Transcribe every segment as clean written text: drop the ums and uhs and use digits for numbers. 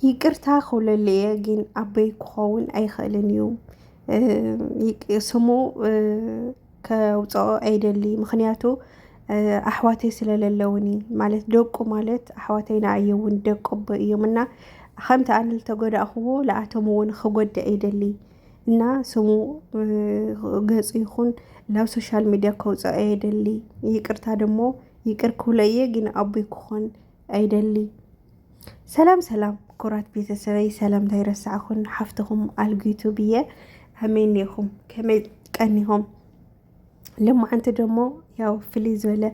ይቅርታ ክብለለየ ግን ኣበይ ክኸውን ኣይኽእልን እዩ ስሙ ከውፅኦ ኣይደሊ ምክንያቱ ኣሕዋተይ ስለለለውኒ ማለት ደቁ ማለት ኣሕዋተይና እየውን ደቆ ኣቦ እዮም እና ከምቲ ኣነ ዝተጎዳእኽዎ ለኣቶም እውን ክጎድእ ኣይደሊ እና ስሙ ገፁ ይኹን ናብ ሶሻል ሚድያ ከውፅኦ ኣይደሊ ይቅርታ ደሞ ይቅር ክብለየ ግን ኣቦይ ክኾን ኣይደሊ ሰላም ሰላም ኩራት ቤተሰበይ ሰላምታ ይረሳዕኹን ሓፍትኹም ኣልጊቱ ብየ ከመይ ኔኹም ከመይ ቀኒኹም ልማዓንቲ ደሞ ያው ፍልይ ዝበለ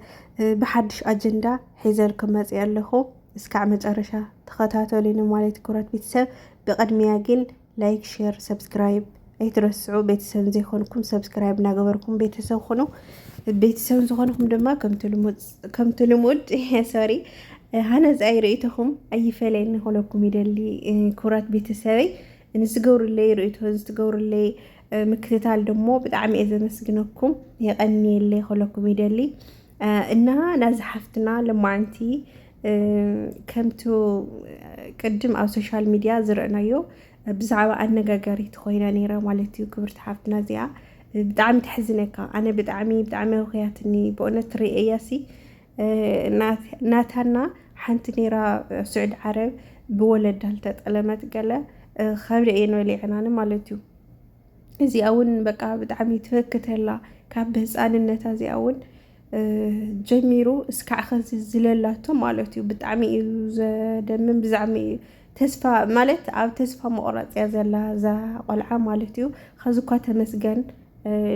ብሓድሽ ኣጀንዳ ሒዘልኩም መፅእ ኣለኹ እስካዕ መጨረሻ ተኸታተሉኒ ማለት ኩራት ቤተሰብ ብቅድሚያ ግን ላይክ ሼር ሰብስክራይብ ኣይትረስዑ ቤተሰብ ዘይኮንኩም ሰብስክራይብ እናገበርኩም ቤተሰብ ኹኑ ቤተሰብ ዝኾንኩም ድማ ከምቲ ልሙድ ሶሪ ሃነፃይ ርእይተኹም ኣይፈለየኒ ክለኩም ይደሊ ኩራት ቤተሰበይ ንዝገብሩለይ ርእይቶ ዝትገብሩለይ ምክትታል ደሞ ብጣዕሚ እየ ዘመስግነኩም የቐኒየለይ ክለኩም ይደሊ እና ናዚ ሓፍትና ልማዓንቲ ከምቲ ቅድም ኣብ ሶሻል ሚድያ ዝረአናዮ ብዛዕባ ኣነጋጋሪት ኮይና ነይራ ማለት እዩ ክብርቲ ሓፍትና እዚኣ ብጣዕሚ ትሕዝነካ ኣነ ብጣዕሚ ውክያትኒ ብእውነት ትርእያሲ ናታና ሓንቲ ነይራ ስዑድ ዓረብ ብወለዳ ዝተጠለመት ገለ ከብደ እየ ንበሊዕናኒ ማለት እዩ እዚኣ እውን በቃ ብጣዕሚ ትፈክተላ ካብ ህፃንነታ እዚኣ እውን ጀሚሩ እስካዕ ከዚ ዝለላቶ ማለት እዩ ብጣዕሚ እዩ ዘደምም ብዛዕሚ ተስፋ ማለት ኣብ ተስፋ መቁረፅ እያ ዘላ እዛ ቆልዓ ማለት እዩ ከዚ እኳ ተመስገን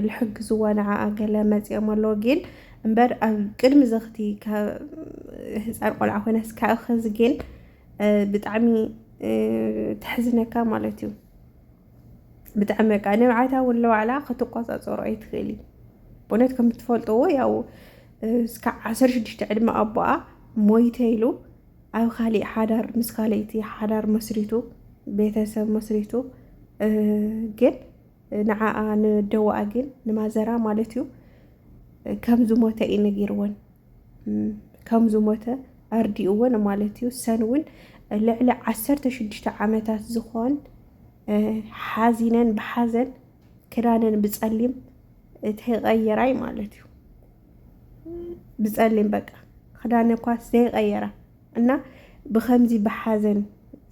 ዝሕግዝዋ ንዓኣ ገለ መፂኦም ኣለዎ ግን እምበር ኣብ ቅድሚ ዘኽቲ ህፃን ቆልዓ ኮይና እስካዕ ከዚ ግን ብጣዕሚ ትሕዝነካ ማለት እዩ ብጣዕሚ በቃ ንባዓታ እውን ለባዕላ ክትቆፃፀሮ ኣይትኽእል ብእውነት ከም ትፈልጥዎ ያው እስካዕ 16 ዕድመ ኣቦኣ ሞይተ ኢሉ ኣብ ካሊእ ሓዳር ምስ ካልይቲ ሓዳር መስሪቱ ቤተሰብ መስሪቱ ግን ንዓኣ ንደዋኣ ግን ንማዘራ ማለት እዩ ከም ዝሞተ እዩ ነጊርዎን ከም ዝሞተ ኣርዲእዎን ማለት እዩ ሰን እውን ልዕሊ 16 ዓመታት ዝኾን ሓዚነን ብሓዘን ክዳነን ብፀሊም ተይቀየራይ ማለት እዩ ብፀሊም በቃ ክዳነ እኳ ዘይቀየራ እና ብከምዚ ብሓዘን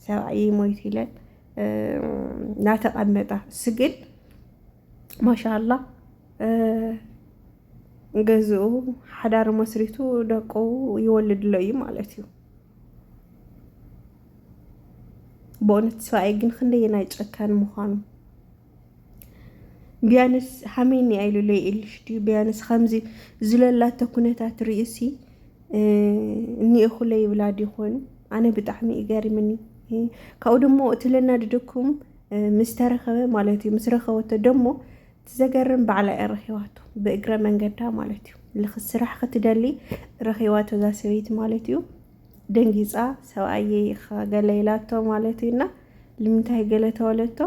ሰብኣይ ሞይቱ ኢለን ናተቐመጣ ስግን ማሻአላ ገዝኡ ሓዳር መስሪቱ ደቁ ይወልድሎ እዩ ማለት እዩ በእውነት ሰብኣይ ግን ክንደየናይ ጨካን ምዃኑ ቢያንስ ሓመይኒ ኣይሉለይ ኢልሽ ድዩ ቢያንስ ከምዚ ዝለላቶ ኩነታት ርእሲ እኒእኹለይ ይብላ ዲኾኑ ኣነ ብጣዕሚ ይገርምኒ ካብኡ ደሞ እቲ ለናድደኩም ምስ ተረኸበ ማለት እዩ ምስ ረኸበቶ ደሞ ትዘገርም ባዕላ እየ ረኺባቶ ብእግረ መንገዳ ማለት እዩ ልክስራሕ ክትደሊ ረኺባቶ እዛ ሰበይቲ ማለት እዩ ደንጊፃ ሰብኣየ ገለ ኢላቶ ማለት እዩና ልምንታይ ገለ ተወለቶ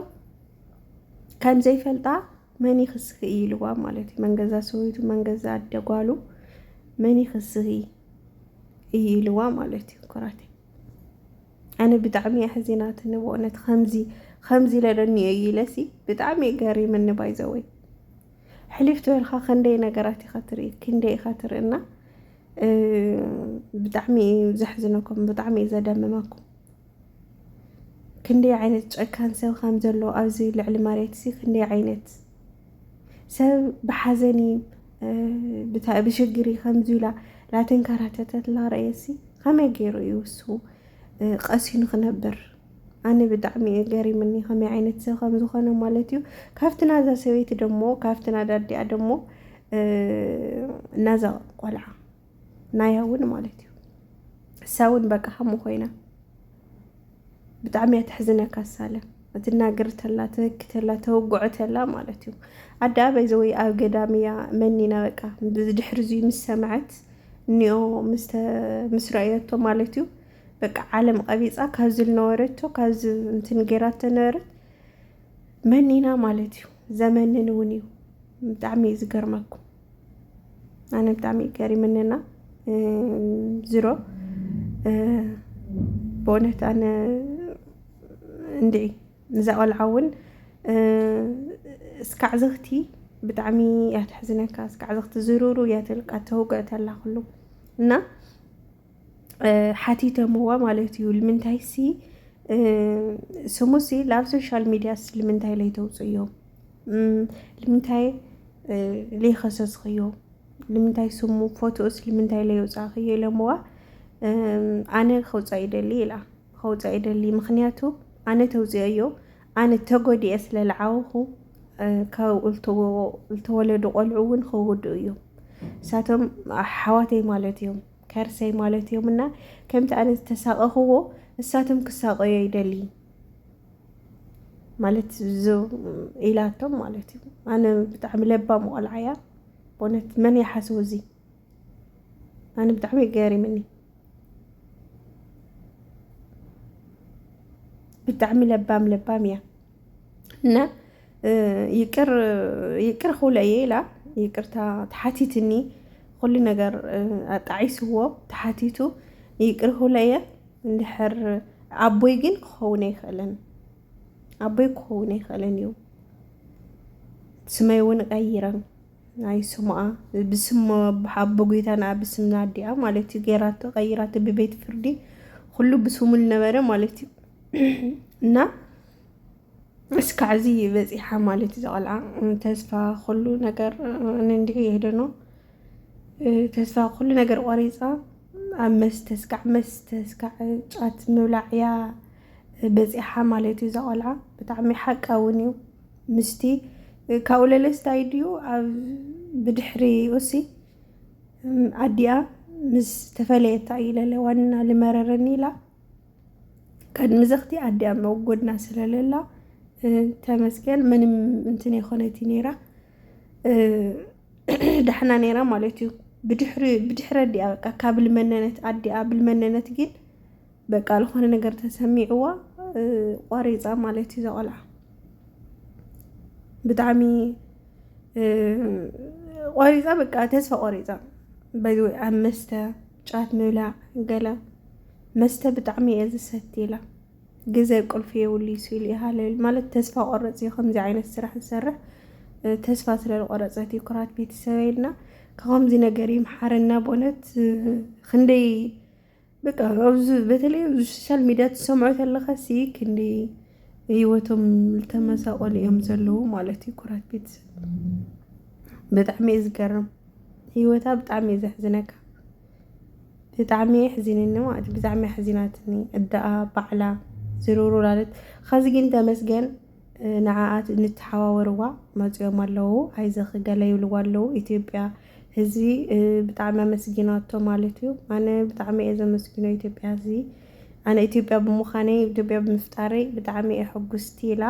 ከም ዘይፈልጣ መን ይክስኺ ኢልዋ ማለት እዩ መንገዛ ሰበይቱ መንገዛ ኣደጓሉ መን ይክስኺ ኢልዋ ማለት እዩ ኩራቴ ኣነ ብጣዕሚ ኣሕዚናትኒ ብእውነት ከምዚ ለለኒ ኢለሲ ብጣዕሚ ገሪምኒ ባይዘወይ ሕሊፍ ትበልካ ክንደይ ነገራት ኢኻ ትርኢ ክንደይ ኢኻ ትርእና ብጣዕሚ ዘሕዝነኩም ብጣዕሚ ዘደምመኩም ክንደይ ዓይነት ጨካን ሰብ ከም ዘሎ ኣብዚ ልዕሊ መሬት ሲ ክንደይ ዓይነት ሰብ ብሓዘኒ ብሽግሪ ከምዚ ኢላ ላተንከራተተት ላረአየሲ ከመይ ገይሩ እዩ እሱ ቀሲኑ ክነብር ኣነ ብጣዕሚ ገሪምኒ ከመይ ዓይነት ሰብ ከም ዝኾነ ማለት እዩ ካብቲ ናዛ ሰበይቲ ደሞ ካብቲ ናዳዲኣ ደሞ ናዛ ቆልዓ ናያ እውን ማለት እዩ እሳ እውን በቃ ከምኡ ኮይና ብጣዕሚ ትሕዝነካ ሳለ እትናገር ተላ ትህክተላ ተወጉዖ ተላ ማለት እዩ ኣዳ በይዘወይ ኣብ ገዳምያ መኒና በቃ ብድሕሪ ምስ ሰምዐት እኒኦ ምስ ረአየቶ ማለት እዩ በቃ ዓለም ቀቢፃ ካብ ዝነበረቶ ካብ እንትን ጌራቶ ነበረት መኒና ማለት እዩ ዘመንን እውን እዩ ብጣዕሚ ዝገርመኩም ኣነ ብጣዕሚ ገሪምንና ዝሮ በእውነት ኣነ اندعي نزقل عون اسكعزختي بتعمي يا تحزنك اسكعزخت زرورو يا تلك اتوقعت الله كله نا حتيته موا مالتيو المنتايسي سموسي لاف سوشيال ميديا المنتاي لي توصيو المنتاي لي خصص خيو المنتاي سمو فوتوس المنتاي لي وصاخي لموا انا خوصا يدلي لا خوصا يدلي مخنياتو انا توزيو انا تغودي اسللعاوخو كاو التولدو قلعون خودو يوم ساتم حواتي مالتيوم كارسي مالتيوم منا كمت أنا تساقه ساتم كساقه يدلي مالت زو إلاتهم مالتيوم أنا بتعمل لبا مقلعيا بونت من يحسوزي أنا بتعمل جاري مني بتعمل لبام يا نا يكر خولي لا يكرتا تحاتيتني كل نجار أتعيس هو تحاتيتو يكر خولي ندحر عبويجن خوني خلن عبويك خوني خلن يوم سمايون غيرا هاي سمعة بسم بحب جيتنا بسم نادية مالتي غيرات ببيت فردي كله بسم النبرة مالتي نا اسكعزي بزيحة مالتي زغلع تسفى كله نجار نندي يهدنو تسفى كل نجار وريصة مستسكع جات مولعيا بزيحة مالتي زغلع بتعمي حق أونيو مستي كاولا لستايديو بدحري وسي عديا مس تفليت عيلة لوانا لمررني لا كان مزختي عديا موجود ناس لا تمسكن من انتني خونتي نيرا دحنا نيرا مالتي بدحر دي كابل مننت عديا بالمننت جد بقى لخونه ነገር ተሰሚዕዋ ቋሪፃ ማለት ይዘقلع ብጣዕሚ ቋሪፃ በቃ ተስፋ ቋሪፃ ባይዶ አመስተ ጫት ምብላዕ ገለ መስተ ብጣዕሚ የዝሰትይላ ግዜ ቁልፊ የውሊ ሲል ይሃለል ማለት ተስፋ ቆረጽ ከምዚ ዓይነት ስራሕ ዝሰርሕ ተስፋ ስለቆረጸት ይኩራት ቤተሰበይና ከምዚ ነገር ይምሓረና ቦነት ክንደይ በቃ በተለይ ሶሻል ሚዲያ ተሰምዑ ተለኸሲ ክንደይ ህይወቶም ተመሳቆል እዮም ዘለው ማለት ይኩራት ቤተሰብ በጣም ይዝገርም ህይወታ በጣም ይዘሕዝነካ በጣም ይሕዝነኒ ማለት በጣም ይሕዝናትኒ እዳአ ባዕላ ዝሩሩ ላለት خازي ግን ተመስገን ንዓኣት ንተሓዋወርዋ መጽዮም ኣለው አይዘኽ ገለ ይብልዋ ኣለው ኢትዮጵያ ህዝቢ በጣም መስጊናቶ ማለት እዩ ኣነ በጣም እዘመስግኖ ኢትዮጵያ ህዝቢ ኣነ ኢትዮጵያ ብምዃነ ኢትዮጵያ ብምፍጣሪ በጣም ሕጉስቲ ኢላ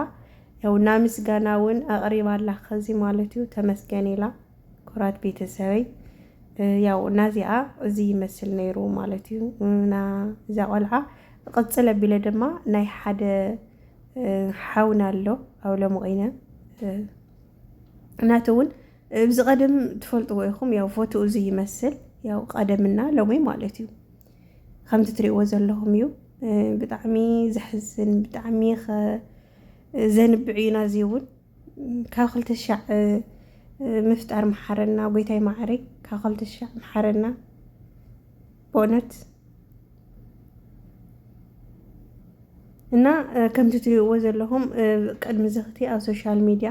ያው ናምስጋናውን ኣቕሪባላ ከዚ ማለት እዩ ተመስገን ኢላ ኩራት ቤተሰበይ ያው ናዚኣ እዚ ይመስል ነይሩ ማለት እዩ ና ዛቆልዓ قصل بلا دما ناي حدا حاونالو او لمقينه ناتون بز قدم تفلطوا يخم ياو فوتو زي يمثل ياو قدمنا لومي مالتي خمت تريو زلهم يو بطعمي زحزن بطعمي زنب عينا زيون كاخلت الشع مفتار محرنا وبيتاي معري كاخلت الشع محرنا بونت እና ከምቲ ትሪእዎ ዘለኹም ቅድሚ ዝኽቲ ኣብ ሶሻል ሚድያ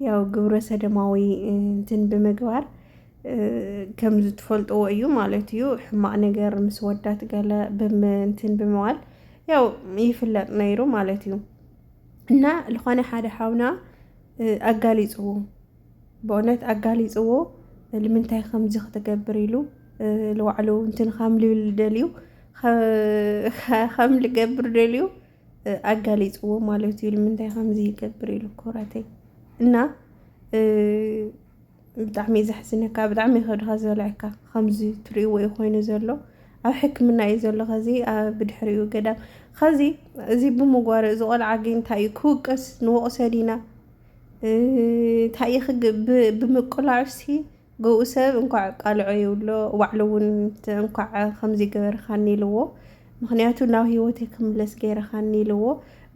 ያው ግብረ ሰደማዊ እንትን ብምግባር ከም ዝትፈልጥዎ እዩ ማለት እዩ ሕማቅ ነገር ምስ ወዳት ገለ እንትን ብምዋል ያው ይፍለጥ ነይሩ ማለት እዩ እና ለኾነ ሓደ ሓውና ኣጋሊፅዎ በእውነት ኣጋሊፅዎ ንምንታይ ከምዚ ክትገብር ኢሉ ለዋዕሉ እንትን ከምልብል ደልዩ ከም ልገብር ደልዩ ኣጋሊፅዎ ማለት እዩ ንምንታይ ከምዚ ይገብር ኢሉ ኮራተይ እና ብጣዕሚ ዘሕዝነካ ብጣዕሚ ከድኻ ዝበልዐካ ከምዚ ትሪእዎ እዩ ኮይኑ ዘሎ ኣብ ሕክምና እዩ ዘሎ ከዚ ኣብ ድሕሪኡ ገዳም ከዚ እዚ ብምጓረ እዚ ቆልዓ ግን እንታይ እዩ ክውቀስ ንወቕሰ ዲና እንታይ ብምቁላዕሲ ገኡ ሰብ እንኳዕ ቃልዖ ይብሎ ባዕሉ እውን እንኳዕ ከምዚ ገበርካኒ ኢልዎ ምክንያቱ ናብ ህይወተይ ክምለስ ገይረኻኒ ኢልዎ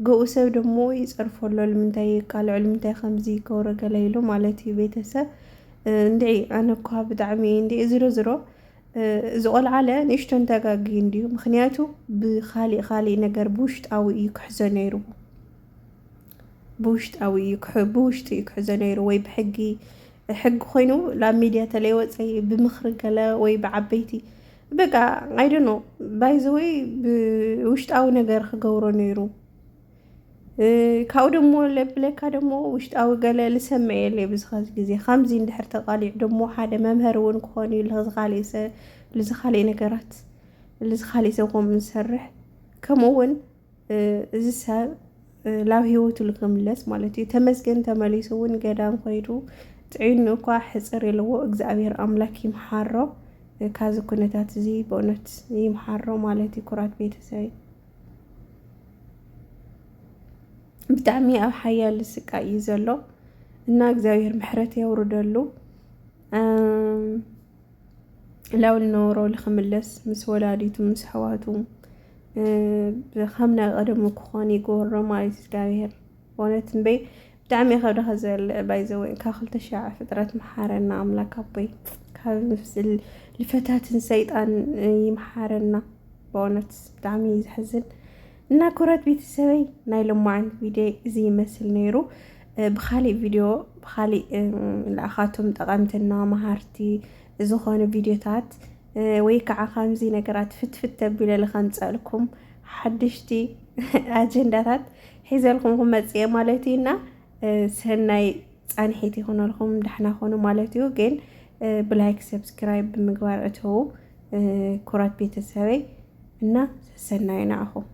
ገኡ ሰብ ደሞ ይፀርፈሎ ንምንታይ ካልዕ ንምንታይ ከምዚ ከብሮ ገለ ኢሉ ማለት እዩ ቤተሰብ እንድዒ ኣነ እኳ ብጣዕሚ እንድዒ ዝሮ እዚ ቆልዓለ ንእሽቶን ተጋጊ እንድዩ ምክንያቱ ብካሊእ ነገር ብውሽጣዊ እዩ ክሕዞ ነይሩ ብውሽጢ እዩ ክሕዞ ነይሩ ወይ ብሕጊ ኮይኑ ናብ ሚድያ ተለይወፀይ ብምኽሪ ገለ ወይ ብዓበይቲ በቃ አይደኖ ባይዘወይ ብውሽጣዊ ነገር ክገብሮ ነይሩ ካብኡ ደሞ ለብለካ ደሞ ውሽጣዊ ገለ ልሰምዕ የለ ብዝኸዚ ግዜ ከምዚ እንድሕር ተቃሊዕ ደሞ ሓደ መምሃሪ እውን ክኾን እዩ ልዝኻሊእ ነገራት ልዝኻሊእ ሰብ ከም ዝሰርሕ ከምኡውን እዚ ሰብ ላብ ሂወቱ ልክምለስ ማለት እዩ ተመስገን ተመሊሱ እውን ገዳም ኮይዱ ጥዕኑ እኳ ሕፅር የለዎ እግዚኣብሔር ኣምላክ ይምሓሮ ካዚ ኩነታት እዚ በእውነት ይምሓሮ ማለት እዩ ኩራት ቤተሰብ ብጣዕሚ ኣብ ሓያል ስቃይ እዩ ዘሎ እና እግዚኣብሔር ምሕረት የውርደሉ ላው ልነበሮ ልክምለስ ምስ ወላዲቱ ምስ ኣሕዋቱ ከም ናይ ቀደሙ ክኾን ይገብሮ ማለት እዩ እግዚኣብሔር በእውነት እንበይ ብጣዕሚ ከብድኻ ዝበልዕ ባይዘወይ ካብ 2000 ፍጥረት መሓረና ኣምላክ ኣቦይ ካብ ልፈታትን ሰይጣን ይመሓረና በእውነት ብጣዕሚ ዝሕዝን እና ኩራት ቤተሰበይ ናይ ሎማዓን ቪድዮ እዚ ይመስል ነይሩ ብካሊእ ቪድዮ ብካሊእ ንኣኻቶም ጠቐምትና መሃርቲ ዝኾኑ ቪድዮታት ወይ ከዓ ከምዚ ነገራት ፍትፍት ተቢለ ልከምፀልኩም ሓድሽቲ ኣጀንዳታት ሒዘልኩም ክመፅየ ማለት እዩና ሰናይ ፃንሒት ይኹነልኩም ዳሕና ኮኑ ማለት እዩ ግን ብላይክ ሰብስክራይብ ብምግባር እተው ኩራት ቤተሰበይ እና ሰናይ ንዓኹም